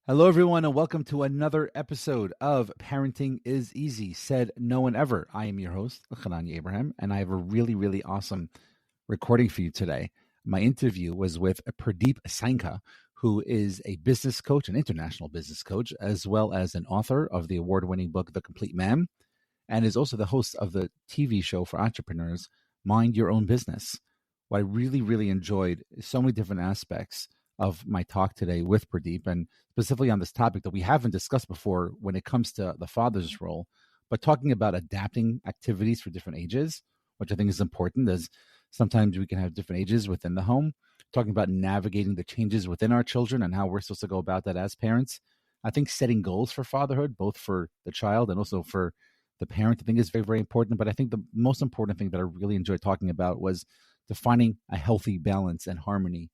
Hello, everyone, and welcome to another episode of Parenting is Easy, Said No One Ever. I am your host, Khanani Abraham, and I have a really awesome recording for you today. My interview was with Purdeep Sangha, who is a business coach, an international business coach, as well as an author of the award-winning book, The Complete Man, and is also the host of the TV show for entrepreneurs, Mind Your Own Business. What I really enjoyed is so many different aspects of my talk today with Purdeep, and specifically on this topic that we haven't discussed before when it comes to the father's role, but talking about adapting activities for different ages, which I think is important, as sometimes we can have different ages within the home, talking about navigating the changes within our children and how we're supposed to go about that as parents. I think setting goals for fatherhood, both for the child and also for the parent, I think is very important. But I think the most important thing that I really enjoyed talking about was defining a healthy balance and harmony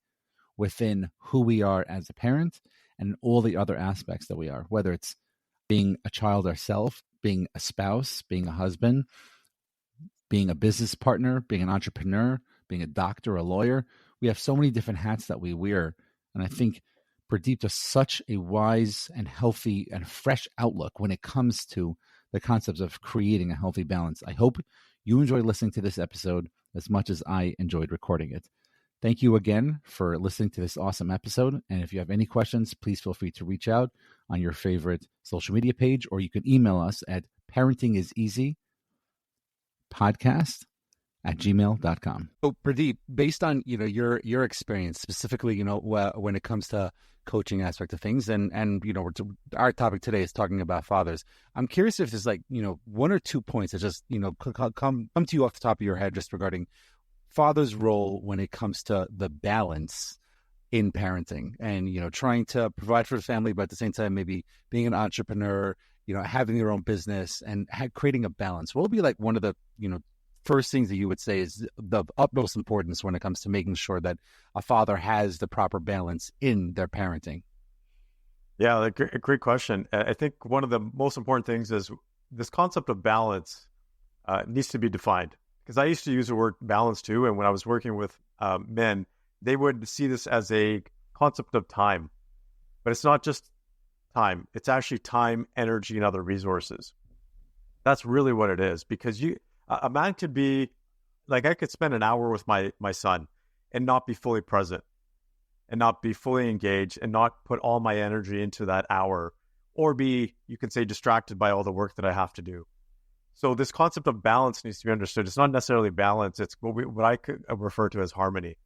within who we are as a parent and all the other aspects that we are, whether it's being a child ourselves, being a spouse, being a husband, being a business partner, being an entrepreneur, being a doctor, a lawyer. We have so many different hats that we wear. And I think Purdeep does such a wise and healthy and fresh outlook when it comes to the concepts of creating a healthy balance. I hope you enjoy listening to this episode as much as I enjoyed recording it. Thank you again for listening to this awesome episode. And if you have any questions, please feel free to reach out on your favorite social media page, or you can email us at parentingiseasypodcast@gmail.com. So Pradeep, based on, your experience specifically, when it comes to coaching aspect of things, and our topic today is talking about fathers. I'm curious if there's one or two points that just, come to you off the top of your head just regarding father's role when it comes to the balance in parenting and, trying to provide for the family, but at the same time, maybe being an entrepreneur, having your own business and creating a balance. What would be one of the, first things that you would say is the utmost importance when it comes to making sure that a father has the proper balance in their parenting? Yeah, a great question. I think one of the most important things is this concept of balance needs to be defined. Because I used to use the word balance too, and when I was working with men, they would see this as a concept of time. But it's not just time. It's actually time, energy, and other resources. That's really what it is. Because a man could be, I could spend an hour with my son and not be fully present and not be fully engaged and not put all my energy into that hour, or be, you can say, distracted by all the work that I have to do. So this concept of balance needs to be understood. It's not necessarily balance. It's what I could refer to as harmony,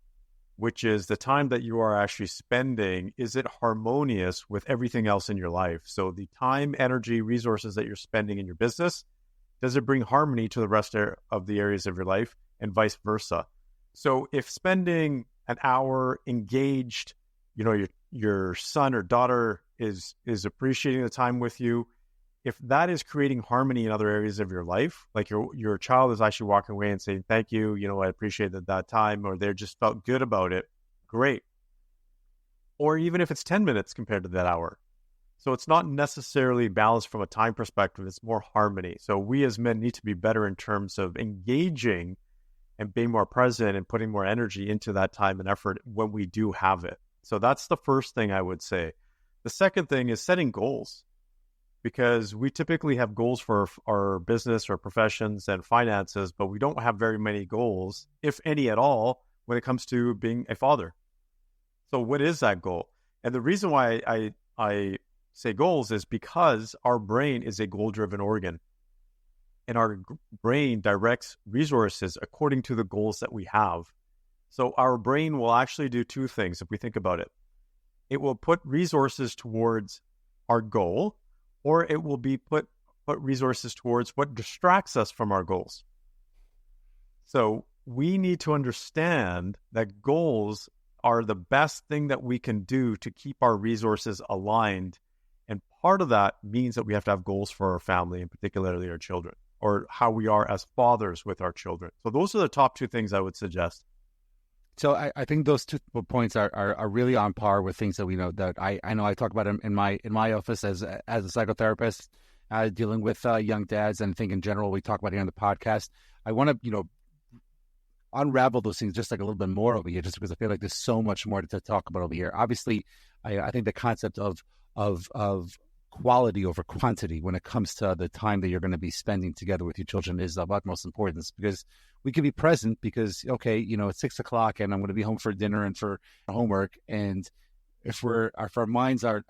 which is the time that you are actually spending. Is it harmonious with everything else in your life? So the time, energy, resources that you're spending in your business, does it bring harmony to the rest of the areas of your life, and vice versa? So if spending an hour engaged, your son or daughter is appreciating the time with you, if that is creating harmony in other areas of your life, like your child is actually walking away and saying, thank you, I appreciated that time, or they just felt good about it, great. Or even if it's 10 minutes compared to that hour. So it's not necessarily balanced from a time perspective, it's more harmony. So we as men need to be better in terms of engaging and being more present and putting more energy into that time and effort when we do have it. So that's the first thing I would say. The second thing is setting goals. Because we typically have goals for our business or professions and finances, but we don't have very many goals, if any at all, when it comes to being a father. So what is that goal? And the reason why I say goals is because our brain is a goal-driven organ. And our brain directs resources according to the goals that we have. So our brain will actually do two things if we think about it. It will put resources towards our goal, or it will be put resources towards what distracts us from our goals. So we need to understand that goals are the best thing that we can do to keep our resources aligned. And part of that means that we have to have goals for our family, and particularly our children, or how we are as fathers with our children. So those are the top two things I would suggest. So I think those 2 points are really on par with things that we know, that I know I talk about in my office as a psychotherapist, dealing with young dads, and I think in general we talk about here on the podcast. I want to unravel those things just a little bit more over here, just because I feel like there's so much more to talk about over here. Obviously, I think the concept of quality over quantity when it comes to the time that you're going to be spending together with your children is of utmost importance, because we can be present because, okay, it's 6 o'clock and I'm going to be home for dinner and for homework. And if our minds are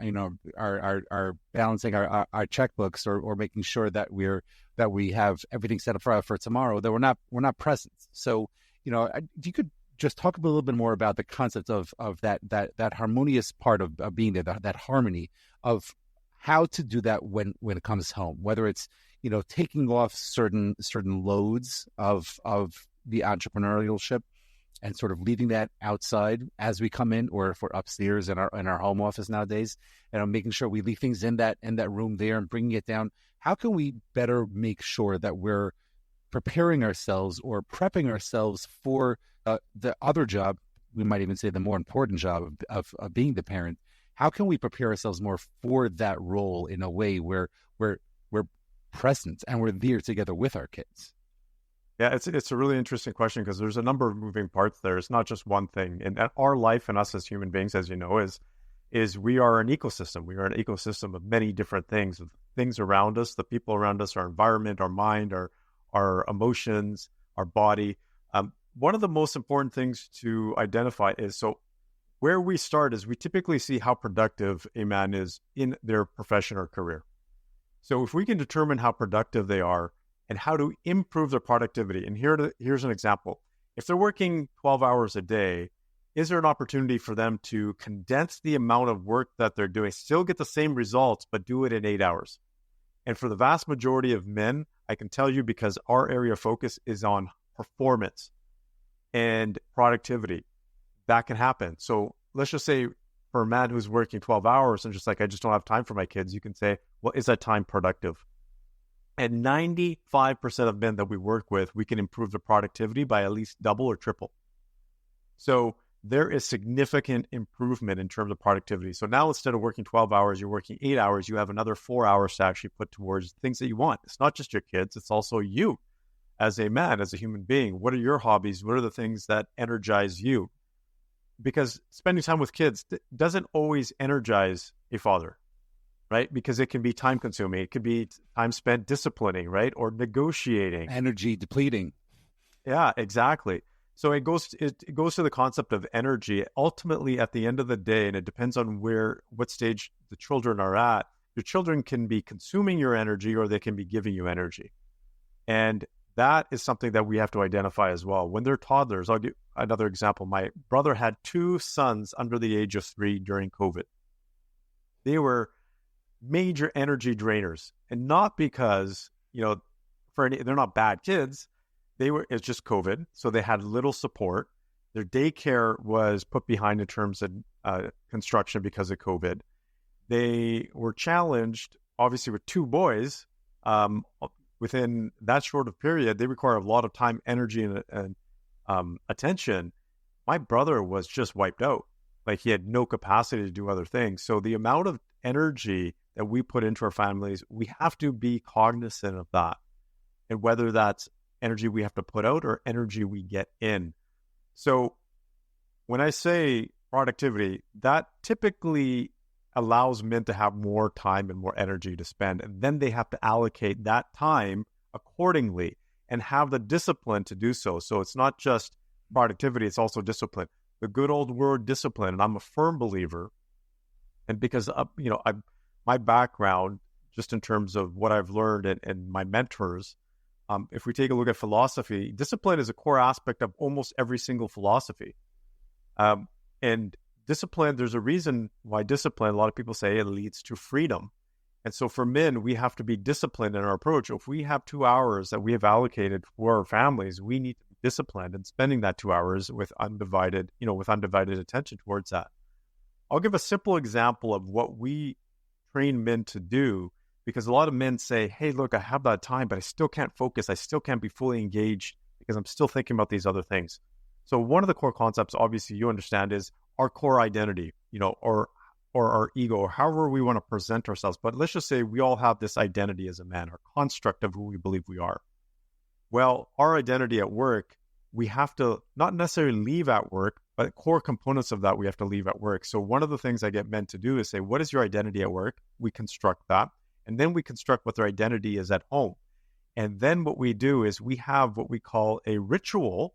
balancing our checkbooks or making sure that we have everything set up for tomorrow, that we're not present. So, if you could just talk a little bit more about the concept of that harmonious part of being there, that harmony of how to do that when it comes home, whether it's, taking off certain loads of the entrepreneurship and sort of leaving that outside as we come in, or if we're upstairs in our home office nowadays, and making sure we leave things in that room there and bringing it down. How can we better make sure that we're preparing ourselves or prepping ourselves for the other job? We might even say the more important job of being the parent. How can we prepare ourselves more for that role in a way where we're present and we're there together with our kids? Yeah, it's a really interesting question, because there's a number of moving parts there. It's not just one thing. And our life and us as human beings, as you know, is we are an ecosystem. We are an ecosystem of many different things around us, the people around us, our environment, our mind, our emotions, our body. One of the most important things to identify is, so where we start is we typically see how productive a man is in their profession or career. So if we can determine how productive they are and how to improve their productivity. And here's an example. If they're working 12 hours a day, is there an opportunity for them to condense the amount of work that they're doing, still get the same results, but do it in 8 hours? And for the vast majority of men, I can tell you, because our area of focus is on performance and productivity, that can happen. So let's just say for a man who's working 12 hours and just like, I just don't have time for my kids, you can say, well, is that time productive? And 95% of men that we work with, we can improve the productivity by at least double or triple. So there is significant improvement in terms of productivity. So now instead of working 12 hours, you're working 8 hours, you have another 4 hours to actually put towards things that you want. It's not just your kids, it's also you as a man, as a human being. What are your hobbies? What are the things that energize you? Because spending time with kids doesn't always energize a father, right? Because it can be time consuming. It could be time spent disciplining, right? Or negotiating. Energy depleting. Yeah, exactly. So it goes to the concept of energy. Ultimately, at the end of the day, and it depends on what stage the children are at, your children can be consuming your energy or they can be giving you energy. And that is something that we have to identify as well. When they're toddlers, I'll give another example. My brother had 2 sons under the age of 3 during COVID. They were major energy drainers, and not because, they're not bad kids. It's just COVID. So they had little support. Their daycare was put behind in terms of construction because of COVID. They were challenged, obviously, with 2 boys. Within that short of period, they require a lot of time, energy, and attention. My brother was just wiped out. Like, he had no capacity to do other things. So the amount of energy that we put into our families, we have to be cognizant of that. And whether that's energy we have to put out or energy we get in. So when I say productivity, that typically allows men to have more time and more energy to spend. And then they have to allocate that time accordingly and have the discipline to do so. So it's not just productivity, it's also discipline. The good old word discipline, and I'm a firm believer. And because, my background, just in terms of what I've learned and my mentors, if we take a look at philosophy, discipline is a core aspect of almost every single philosophy. And discipline, there's a reason why discipline, a lot of people say it leads to freedom. And so for men, we have to be disciplined in our approach. If we have 2 hours that we have allocated for our families, we need to be disciplined and spending that 2 hours with undivided attention towards that. I'll give a simple example of what we train men to do, because a lot of men say, hey, look, I have that time, but I still can't focus. I still can't be fully engaged because I'm still thinking about these other things. So one of the core concepts, obviously, you understand, is our core identity, or our ego, or however we want to present ourselves. But let's just say we all have this identity as a man, our construct of who we believe we are. Well, our identity at work, we have to not necessarily leave at work, But core components of that we have to leave at work. So one of the things I get men to do is say, what is your identity at work? We construct that. And then we construct what their identity is at home. And then what we do is we have what we call a ritual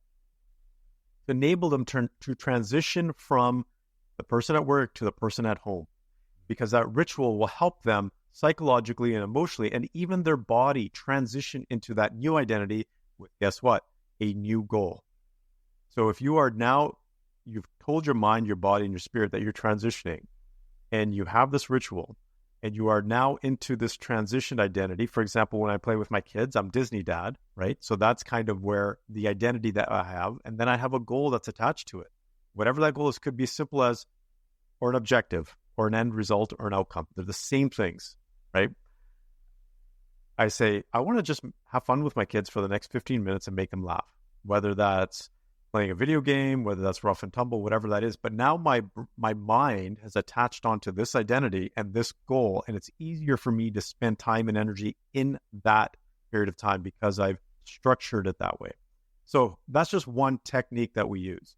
to enable them to transition from the person at work to the person at home, because that ritual will help them psychologically and emotionally, and even their body transition into that new identity with, guess what? A new goal. So if you are now, you've told your mind, your body, and your spirit that you're transitioning, and you have this ritual, and you are now into this transition identity. For example, when I play with my kids, I'm Disney dad, right? So that's kind of where the identity that I have, and then I have a goal that's attached to it. Whatever that goal is, could be simple as, or an objective, or an end result, or an outcome. They're the same things, right? I say, I want to just have fun with my kids for the next 15 minutes and make them laugh, whether that's playing a video game, whether that's rough and tumble, whatever that is. But now my mind has attached onto this identity and this goal, and it's easier for me to spend time and energy in that period of time because I've structured it that way. So that's just one technique that we use.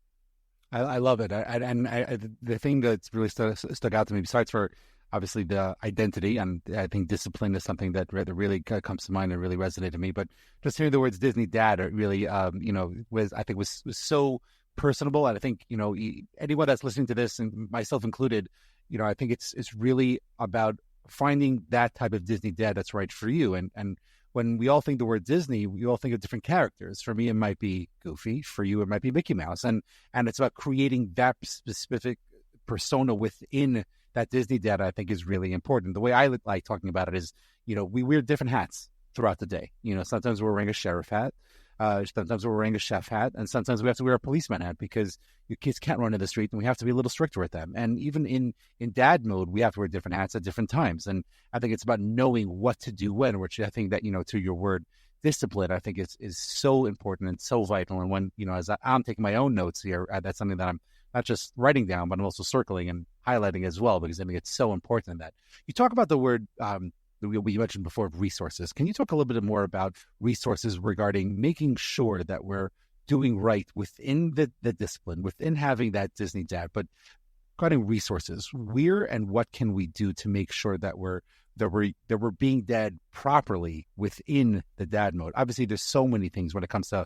I love it. The thing that's really stuck out to me, besides for obviously the identity, and I think discipline is something that really comes to mind and really resonated to me. But just hearing the words Disney dad, it really, was so personable. And I think, anyone that's listening to this, and myself included, I think it's really about finding that type of Disney dad that's right for you. And when we all think the word Disney, we all think of different characters. For me, it might be Goofy. For you, it might be Mickey Mouse. And it's about creating that specific persona within that Disney dad, I think, is really important. The way I like talking about it is, we wear different hats throughout the day. Sometimes we're wearing a sheriff hat, sometimes we're wearing a chef hat, and sometimes we have to wear a policeman hat because your kids can't run in the street, and we have to be a little stricter with them. And even in dad mode, we have to wear different hats at different times. And I think it's about knowing what to do when, which I think that, to your word, discipline, I think is so important and so vital. And when, as I'm taking my own notes here, that's something that I'm not just writing down, but I'm also circling and highlighting as well, because I think it's so important that you talk about the word we mentioned before of resources. Can you talk a little bit more about resources regarding making sure that we're doing right within the discipline, within having that Disney dad, but regarding resources, where and what can we do to make sure that we're being dad properly within the dad mode? Obviously, there's so many things when it comes to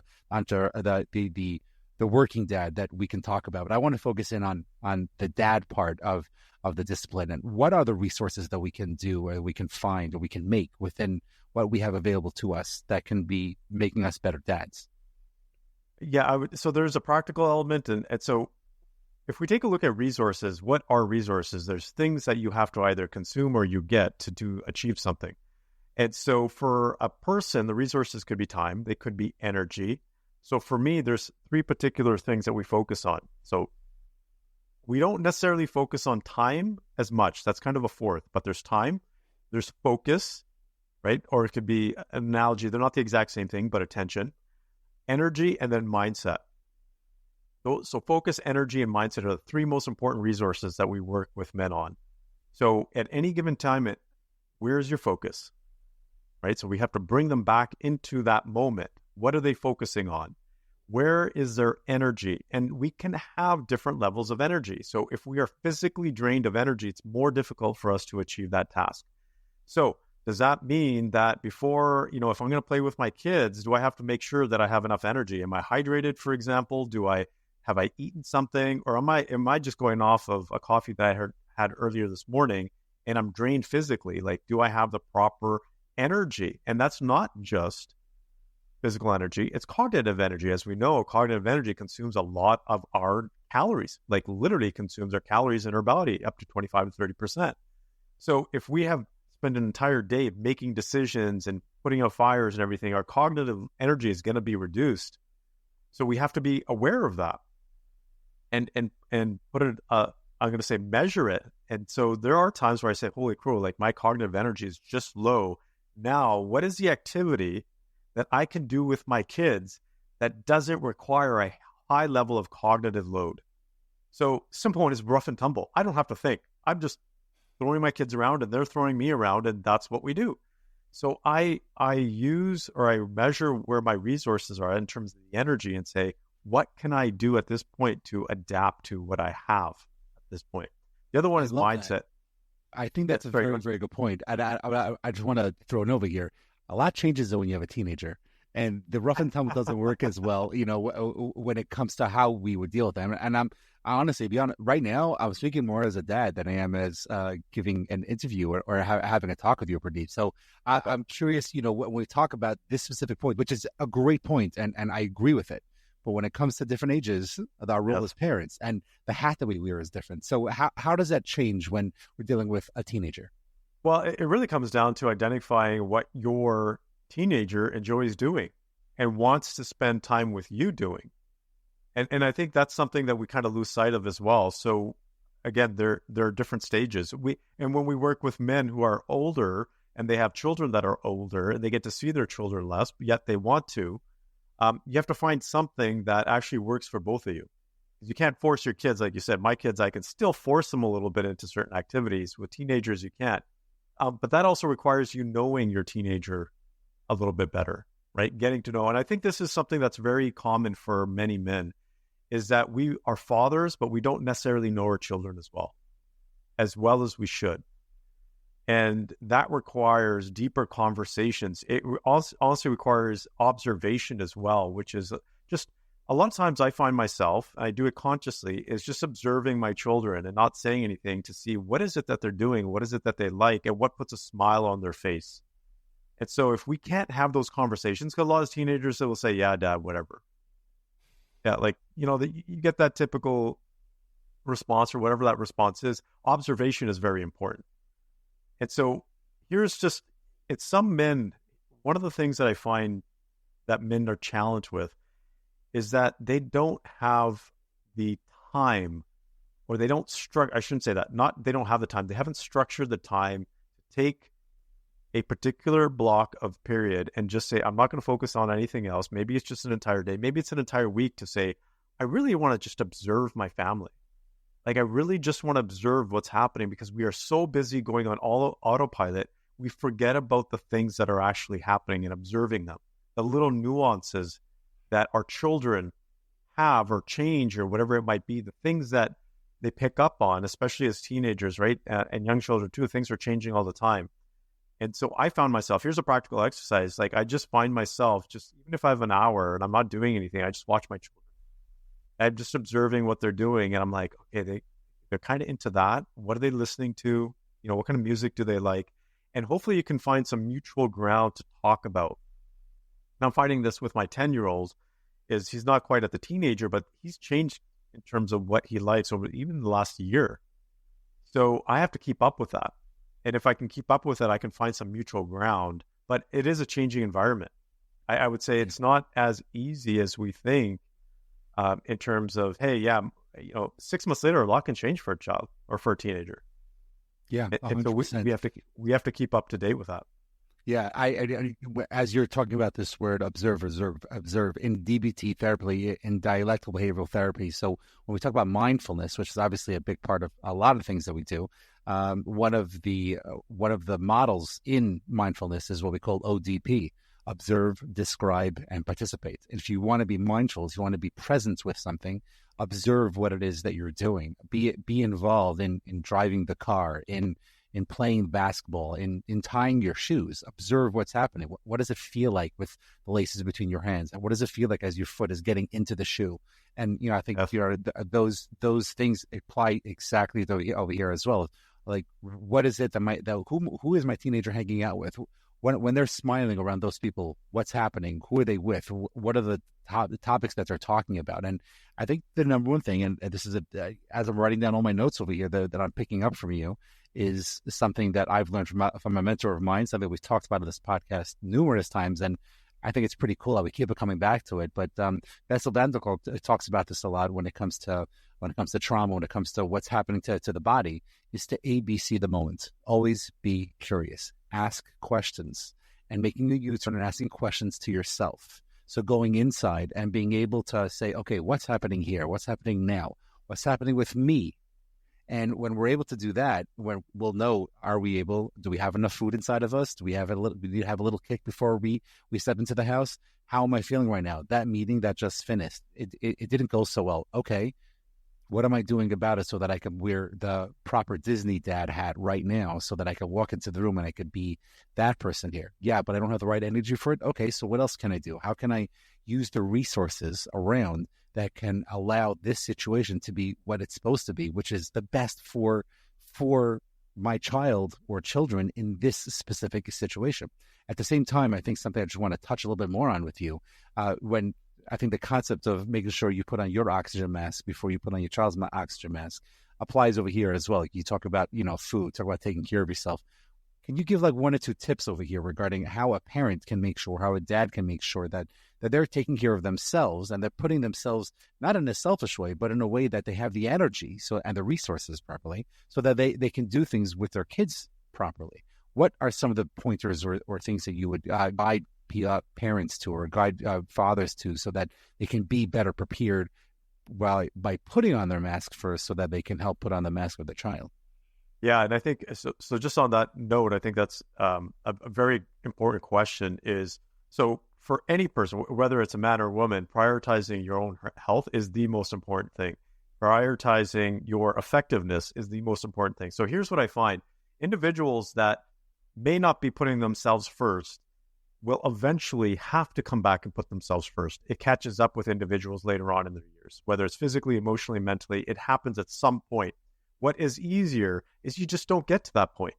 the working dad that we can talk about, but I want to focus in on the dad part of the discipline, and what are the resources that we can do, or we can find, or we can make within what we have available to us that can be making us better dads. Yeah, so there's a practical element, and so if we take a look at resources, what are resources? There's things that you have to either consume or you get to achieve something. And so for a person, the resources could be time, they could be energy. So for me, there's three particular things that we focus on. So we don't necessarily focus on time as much. That's kind of a fourth, but there's time, there's focus, right? Or it could be an analogy. They're not the exact same thing, but attention, energy, and then mindset. So focus, energy, and mindset are the three most important resources that we work with men on. So at any given time, where's your focus, right? So we have to bring them back into that moment. What are they focusing on? Where is their energy? And we can have different levels of energy. So if we are physically drained of energy, it's more difficult for us to achieve that task. So does that mean that before, if I'm going to play with my kids, do I have to make sure that I have enough energy? Am I hydrated, for example? Have I eaten something? Or am I just going off of a coffee that I had earlier this morning and I'm drained physically? Like, do I have the proper energy? And that's not just physical energy, it's cognitive energy. As we know, cognitive energy consumes a lot of our calories, like literally consumes our calories in our body up to 25 to 30%. So if we have spent an entire day making decisions and putting out fires and everything, our cognitive energy is going to be reduced. So we have to be aware of that and put it, I'm going to say measure it. And so there are times where I say, holy crow, like my cognitive energy is just low. Now, what is the activity that I can do with my kids that doesn't require a high level of cognitive load? So simple one is rough and tumble. I don't have to think. I'm just throwing my kids around and they're throwing me around, and that's what we do. So I use, or I measure where my resources are in terms of the energy and say, what can I do at this point to adapt to what I have at this point? The other one is mindset. That. I think that's a very, very good point. I just want to throw it over here. A lot changes when you have a teenager, and the rough and tumble doesn't work as well, when it comes to how we would deal with them. And I honestly, be honest, right now, I'm speaking more as a dad than I am as giving an interview or having a talk with you, Purdeep. So I'm curious, when we talk about this specific point, which is a great point, and I agree with it. But when it comes to different ages, our role as parents and the hat that we wear is different. So how does that change when we're dealing with a teenager? Well, it really comes down to identifying what your teenager enjoys doing and wants to spend time with you doing. And I think that's something that we kind of lose sight of as well. So again, there are different stages. And when we work with men who are older and they have children that are older and they get to see their children less, yet they want to, you have to find something that actually works for both of you. You can't force your kids. Like you said, my kids, I can still force them a little bit into certain activities. With teenagers, you can't. But that also requires you knowing your teenager a little bit better, right? Getting to know. And I think this is something that's very common for many men, is that we are fathers, but we don't necessarily know our children as well as we should. And that requires deeper conversations. It also requires observation as well, which is just a lot of times I find myself, I do it consciously, is just observing my children and not saying anything to see what is it that they're doing, what is it that they like, and what puts a smile on their face. And so if we can't have those conversations, because a lot of teenagers will say, yeah, dad, whatever. Yeah, you get that typical response or whatever that response is. Observation is very important. And so it's some men, one of the things that I find that men are challenged with is that they don't have the time, or they don't I shouldn't say that, they don't have the time. They haven't structured the time to take a particular block of period and just say, I'm not going to focus on anything else. Maybe it's just an entire day. Maybe it's an entire week to say, I really want to just observe my family. I really just want to observe what's happening, because we are so busy going on autopilot, we forget about the things that are actually happening and observing them, the little nuances that our children have or change or whatever it might be, the things that they pick up on, especially as teenagers, right? And young children too, things are changing all the time. And so I found myself, here's a practical exercise. I just find myself, even if I have an hour and I'm not doing anything, I just watch my children. I'm just observing what they're doing. And I'm like, okay, they're kind of into that. What are they listening to? What kind of music do they like? And hopefully you can find some mutual ground to talk about. Now I'm finding this with my 10-year-old, is he's not quite at the teenager, but he's changed in terms of what he likes over even the last year. So I have to keep up with that. And if I can keep up with it, I can find some mutual ground. But it is a changing environment. I would say it's not as easy as we think, in terms of, hey, yeah, 6 months later, a lot can change for a child or for a teenager. Yeah, 100%. And so we have to keep up to date with that. Yeah, I as you're talking about this word, observe in DBT therapy, in dialectical behavioral therapy. So when we talk about mindfulness, which is obviously a big part of a lot of things that we do, one of the models in mindfulness is what we call ODP: observe, describe, and participate. If you want to be mindful, if you want to be present with something, observe what it is that you're doing. Be involved in driving the car, in playing basketball, in tying your shoes. Observe what's happening. What does it feel like with the laces between your hands? And what does it feel like as your foot is getting into the shoe? And, I think those things apply exactly over here as well. Like, what is it who is my teenager hanging out with? When they're smiling around those people, what's happening? Who are they with? What are the topics that they're talking about? And I think the number one thing, and this is as I'm writing down all my notes over here that I'm picking up from you, is something that I've learned from a mentor of mine, something we've talked about in this podcast numerous times, and I think it's pretty cool how we keep coming back to it. But Bessel van der Kolk talks about this a lot when it comes to trauma, when it comes to what's happening to the body, is to ABC the moment. Always be curious. Ask questions, and making a U-turn and asking questions to yourself. So going inside and being able to say, okay, what's happening here? What's happening now? What's happening with me? And when we're able to do that, we'll know, do we have enough food inside of us? Do we need to have a little kick before we step into the house? How am I feeling right now? That meeting that just finished, it didn't go so well. Okay, what am I doing about it so that I can wear the proper Disney dad hat right now so that I can walk into the room and I could be that person here? Yeah, but I don't have the right energy for it. Okay, so what else can I do? How can I use the resources around that can allow this situation to be what it's supposed to be, which is the best for my child or children in this specific situation? At the same time, I think something I just want to touch a little bit more on with you, when I think the concept of making sure you put on your oxygen mask before you put on your child's oxygen mask applies over here as well. You talk about, food, talk about taking care of yourself. Can you give like one or two tips over here regarding how a parent can make sure, how a dad can make sure that they're taking care of themselves and they're putting themselves not in a selfish way, but in a way that they have the energy and the resources properly so that they can do things with their kids properly? What are some of the pointers or things that you would guide parents to or guide fathers to so that they can be better prepared by putting on their mask first so that they can help put on the mask of the child? Yeah, and I think so. Just on that note, I think that's a very important question. Is so for any person, whether it's a man or a woman, prioritizing your own health is the most important thing. Prioritizing your effectiveness is the most important thing. So here's what I find: individuals that may not be putting themselves first will eventually have to come back and put themselves first. It catches up with individuals later on in their years, whether it's physically, emotionally, mentally. It happens at some point. What is easier is you just don't get to that point.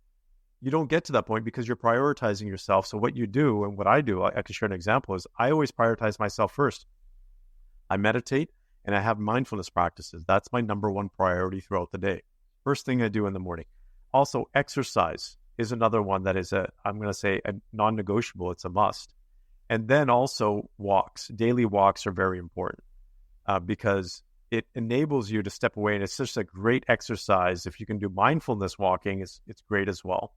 You don't get to that point because you're prioritizing yourself. So what you do, and what I do, I can share an example, is I always prioritize myself first. I meditate and I have mindfulness practices. That's my number one priority throughout the day. First thing I do in the morning. Also, exercise is another one that is I'm going to say a non-negotiable. It's a must. And then also walks. Daily walks are very important because it enables you to step away, and it's just a great exercise. If you can do mindfulness walking, it's great as well.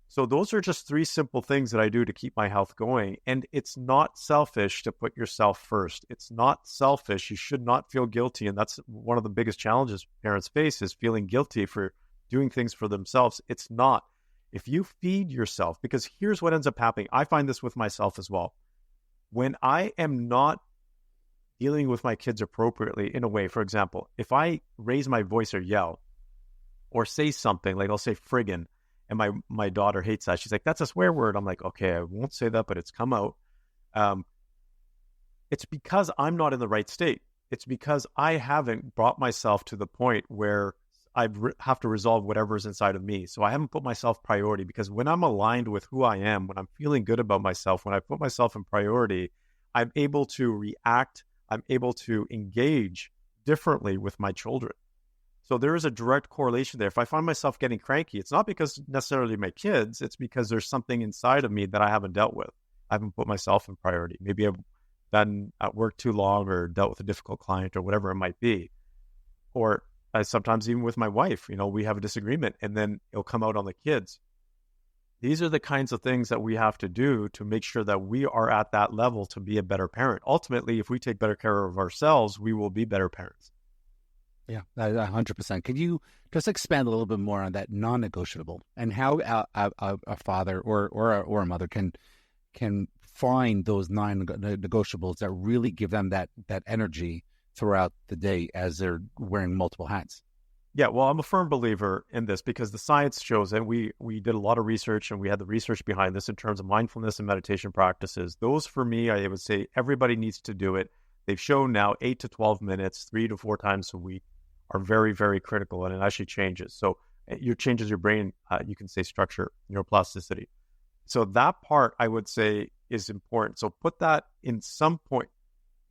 So those are just three simple things that I do to keep my health going. And it's not selfish to put yourself first. It's not selfish. You should not feel guilty. And that's one of the biggest challenges parents face, is feeling guilty for doing things for themselves. It's not. If you feed yourself, because here's what ends up happening. I find this with myself as well. When I am not dealing with my kids appropriately in a way, for example, if I raise my voice or yell or say something like, I'll say friggin', and my daughter hates that. She's like, that's a swear word. I'm like, okay, I won't say that, but it's come out. It's because I'm not in the right state. It's because I haven't brought myself to the point where I have to resolve whatever's inside of me. So I haven't put myself priority, because when I'm aligned with who I am, when I'm feeling good about myself, when I put myself in priority, I'm able to react. I'm able to engage differently with my children. So there is a direct correlation there. If I find myself getting cranky, it's not because necessarily my kids, it's because there's something inside of me that I haven't dealt with. I haven't put myself in priority. Maybe I've been at work too long or dealt with a difficult client or whatever it might be. Or sometimes even with my wife, we have a disagreement and then it'll come out on the kids. These are the kinds of things that we have to do to make sure that we are at that level to be a better parent. Ultimately, if we take better care of ourselves, we will be better parents. Yeah, 100%. Could you just expand a little bit more on that non-negotiable and how a father or a mother can find those non-negotiables that really give them that energy throughout the day as they're wearing multiple hats? Yeah, well, I'm a firm believer in this because the science shows, and we did a lot of research, and we had the research behind this in terms of mindfulness and meditation practices. Those, for me, I would say everybody needs to do it. They've shown now 8 to 12 minutes, 3 to 4 times a week, are very, very critical, and it actually changes. So it changes your brain, you can say structure, neuroplasticity. So that part, I would say, is important. So put that in some point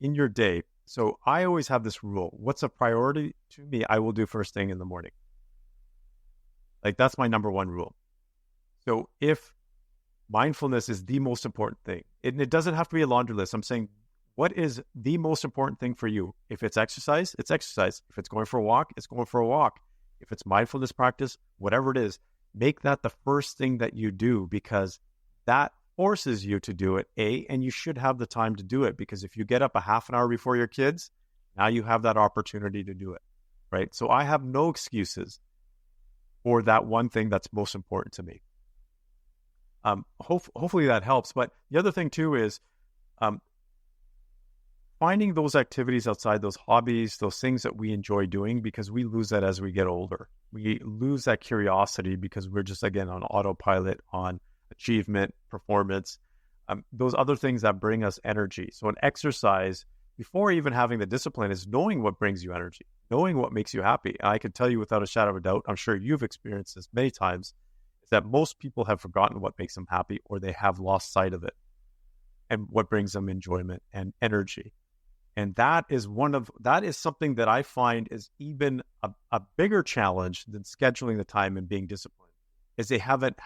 in your day. So I always have this rule. What's a priority to me, I will do first thing in the morning. Like, that's my number one rule. So if mindfulness is the most important thing, it doesn't have to be a laundry list. I'm saying, what is the most important thing for you? If it's exercise, it's exercise. If it's going for a walk, it's going for a walk. If it's mindfulness practice, whatever it is, make that the first thing that you do, because that forces you to do it, and you should have the time to do it, because if you get up a half an hour before your kids, now you have that opportunity to do it, right? So I have no excuses for that one thing that's most important to me. Hopefully that helps. But the other thing too is finding those activities outside, those hobbies, those things that we enjoy doing, because we lose that as we get older. We lose that curiosity because we're just, again, on autopilot, on achievement, performance, those other things that bring us energy. So an exercise, before even having the discipline, is knowing what brings you energy, knowing what makes you happy. And I can tell you without a shadow of a doubt, I'm sure you've experienced this many times, is that most people have forgotten what makes them happy, or they have lost sight of it and what brings them enjoyment and energy. And that is something that I find is even a bigger challenge than scheduling the time and being disciplined, is they haven't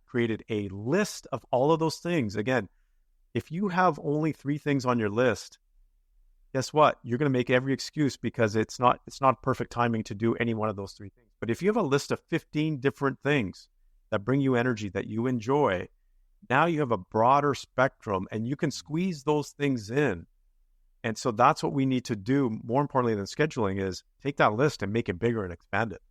created a list of all of those things. Again, if you have only 3 things on your list, guess what? You're going to make every excuse because it's not perfect timing to do any one of those 3 things. But if you have a list of 15 different things that bring you energy, that you enjoy, now you have a broader spectrum and you can squeeze those things in. And so that's what we need to do, more importantly than scheduling, is take that list and make it bigger and expand it.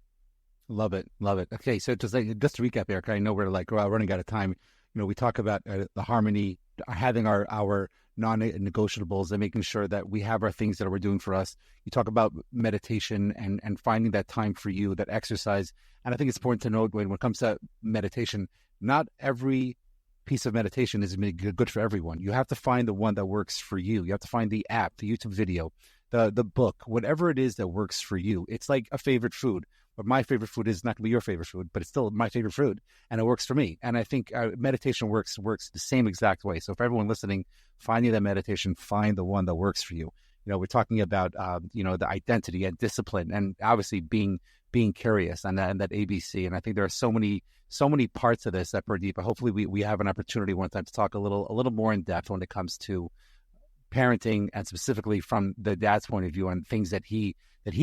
Love it. Love it. Okay. So just to recap, Eric, I know we're running out of time. We talk about the harmony, having our non-negotiables and making sure that we have our things that we're doing for us. You talk about meditation and finding that time for you, that exercise. And I think it's important to note when it comes to meditation, not every piece of meditation is good for everyone. You have to find the one that works for you. You have to find the app, the YouTube video, the book, whatever it is that works for you. It's like a favorite food. But my favorite food is not going to be your favorite food, but it's still my favorite food, and it works for me. And I think meditation works the same exact way. So for everyone listening, finding that meditation, find the one that works for you. We're talking about the identity and discipline, and obviously being curious, and that ABC. And I think there are so many parts of this that Purdeep, hopefully we have an opportunity one time to talk a little more in depth when it comes to parenting, and specifically from the dad's point of view, and things that he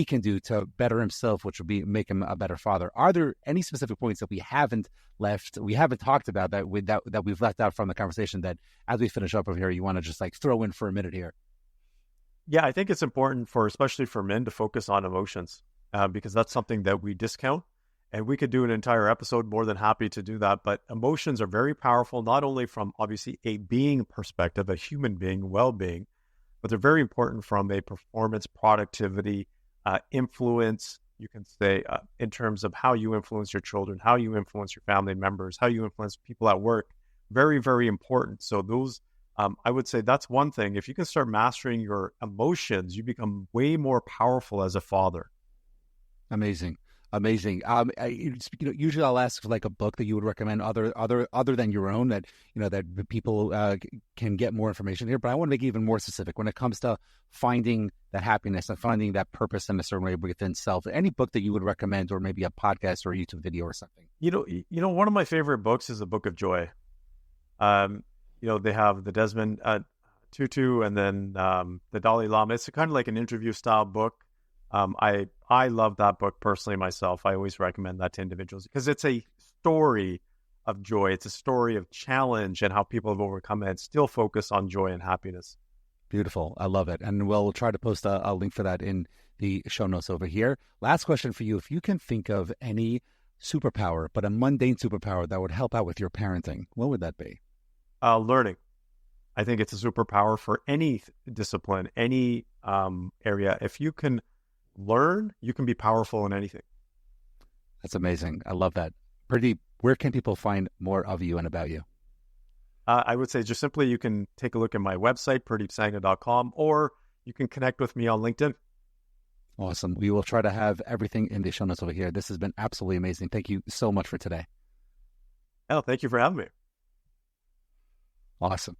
can do to better himself, which will make him a better father. Are there any specific points that we haven't talked about that we've left out from the conversation that, as we finish up over here, you want to just throw in for a minute here? Yeah, I think it's important especially for men, to focus on emotions, because that's something that we discount. And we could do an entire episode, more than happy to do that. But emotions are very powerful, not only from obviously a being perspective, a human being, well-being, but they're very important from a performance, productivity, influence, you can say, in terms of how you influence your children, how you influence your family members, how you influence people at work. Very, very important. So those, I would say that's one thing. If you can start mastering your emotions, you become way more powerful as a father. Amazing. Usually I'll ask for a book that you would recommend other than your own, that that people can get more information here. But I want to make it even more specific when it comes to finding that happiness and finding that purpose in a certain way within self. Any book that you would recommend, or maybe a podcast or a YouTube video or something. One of my favorite books is The Book of Joy. They have the Desmond Tutu and then the Dalai Lama. It's kind of like an interview style book. I love that book personally myself. I always recommend that to individuals because it's a story of joy. It's a story of challenge and how people have overcome it and still focus on joy and happiness. Beautiful. I love it. And we'll try to post a link for that in the show notes over here. Last question for you. If you can think of any superpower, but a mundane superpower that would help out with your parenting, what would that be? Learning. I think it's a superpower for any discipline, any area. If you can learn, you can be powerful in anything. That's amazing. I love that. Purdeep, where can people find more of you and about you? I would say just simply you can take a look at my website, purdeepsangha.com, or you can connect with me on LinkedIn. Awesome. We will try to have everything in the show notes over here. This has been absolutely amazing. Thank you so much for today. Oh, thank you for having me. Awesome.